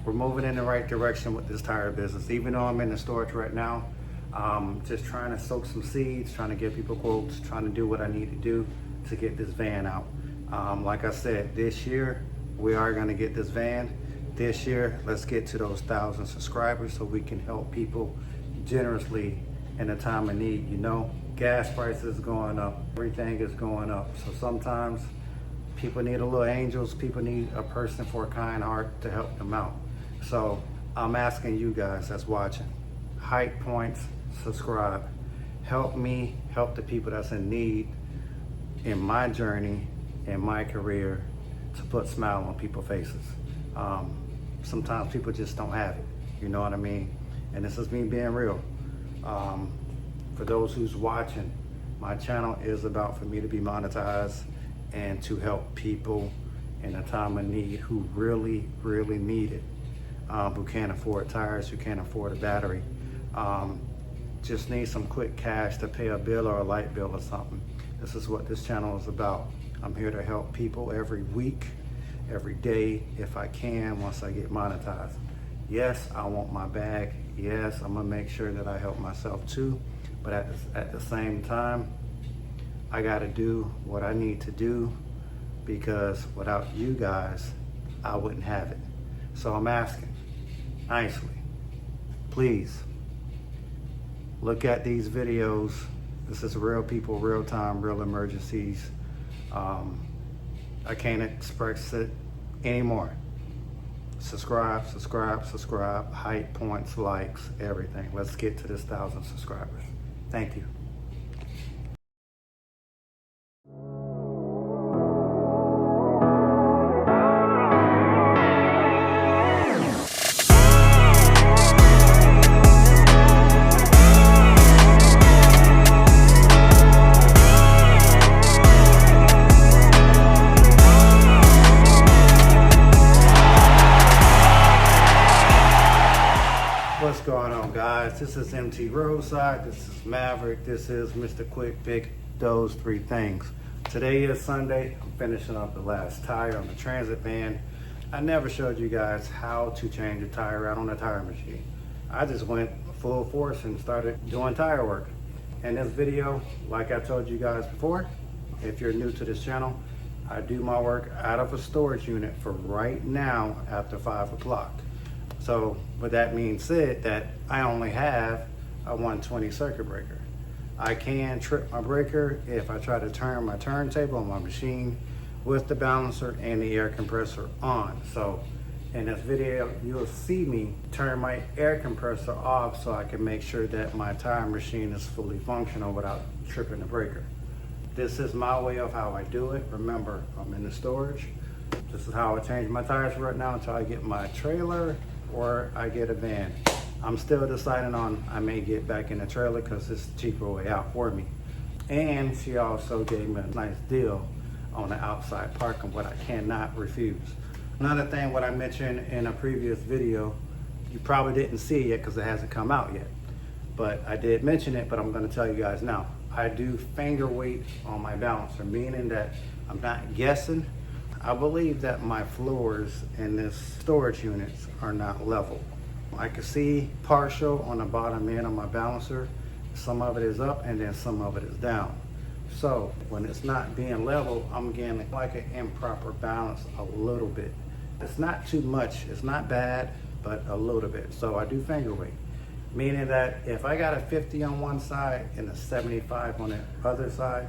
We're moving in the right direction with this tire business. Even though I'm in the storage right now, just trying to soak some seeds, trying to give people quotes, trying to do what I need to do to get this van out. Like I said, this year, we are gonna get this van. This year, let's get to those 1,000 subscribers so we can help people generously in a time of need. You know, gas prices going up, everything is going up. So sometimes people need a little angels, people need a person for a kind heart to help them out. So I'm asking you guys that's watching, height points, subscribe. Help me help the people that's in need in my journey, in my career, to put a smile on people's faces. Sometimes people just don't have it, you know what I mean? And this is me being real. For those who's watching, my channel is about for me to be monetized and to help people in a time of need who really, really need it, who can't afford tires, who can't afford a battery, just need some quick cash to pay a bill or a light bill or something. This is what this channel is about. I'm here to help people every week, every day, if I can, once I get monetized. Yes, I want my bag. Yes, I'm gonna make sure that I help myself too. But at the same time, I gotta do what I need to do, because without you guys, I wouldn't have it. So I'm asking, nicely, please, look at these videos. This is real people, real time, real emergencies. I can't express it anymore. Subscribe, subscribe, subscribe, height, points, likes, everything. Let's get to this 1,000 subscribers. Thank you. What's going on, guys? This is MT Roadside. This is Maverick. This is Mr. Quick Pick, those three things. Today is Sunday. I'm finishing up the last tire on the transit van. I never showed you guys how to change a tire out on a tire machine. I just went full force and started doing tire work. In this video, like I told you guys before, if you're new to this channel, I do my work out of a storage unit for right now after 5 o'clock. So with that being said, that I only have a 120 circuit breaker. I can trip my breaker if I try to turn my turntable on my machine with the balancer and the air compressor on. So in this video, you'll see me turn my air compressor off so I can make sure that my tire machine is fully functional without tripping the breaker. This is my way of how I do it. Remember, I'm in the storage. This is how I change my tires right now until I get my trailer or I get a van. I'm still deciding on, I may get back in the trailer because it's a cheaper way out for me. And she also gave me a nice deal on the outside parking, what I cannot refuse. Another thing, what I mentioned in a previous video, you probably didn't see it yet because it hasn't come out yet. But I did mention it, but I'm gonna tell you guys now. I do finger weight on my balancer, meaning that I'm not guessing. I believe that my floors in this storage units are not level. I can see partial on the bottom end of my balancer. Some of it is up and then some of it is down. So when it's not being level, I'm getting like an improper balance a little bit. It's not too much, it's not bad, but a little bit. So I do finger weight, meaning that if I got a 50 on one side and a 75 on the other side,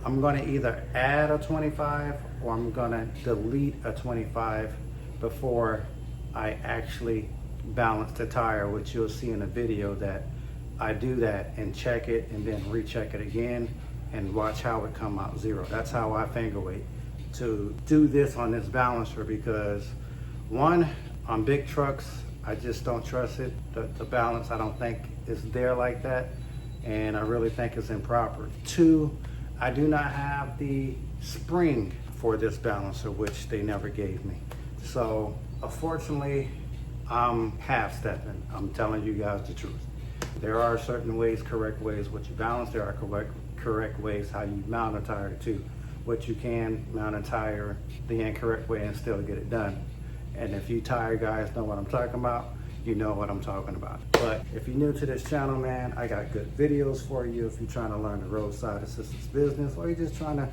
I'm gonna either add a 25 or I'm gonna delete a 25 before I actually balance the tire, which you'll see in the video that I do that and check it and then recheck it again and watch how it come out zero. That's how I finger weight to do this on this balancer, because one, on big trucks, I just don't trust it. The balance, I don't think is there like that, and I really think it's improper. Two, I do not have the spring for this balancer, which they never gave me. So unfortunately, I'm half stepping. I'm telling you guys the truth. There are certain ways, correct ways what you balance. There are correct ways how you mount a tire too. What you can mount a tire the incorrect way and still get it done. And if you tire guys know what I'm talking about, you know what I'm talking about. But if you're new to this channel, man, I got good videos for you if you're trying to learn the roadside assistance business, or you're just trying to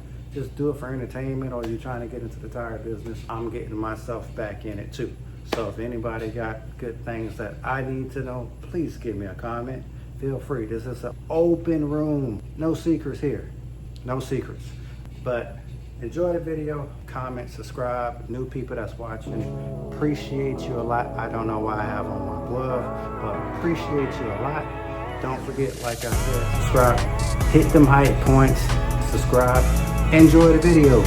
do it for entertainment, or you're trying to get into the tire business. I'm getting myself back in it too. So if anybody got good things that I need to know, please give me a comment. Feel free. This is an open room. No secrets here. No secrets. But enjoy the video, comment, subscribe. New people that's watching, appreciate you a lot. I don't know why I have on my glove, but appreciate you a lot. Don't forget, like I said, subscribe. Hit them height points. Subscribe. Enjoy the video.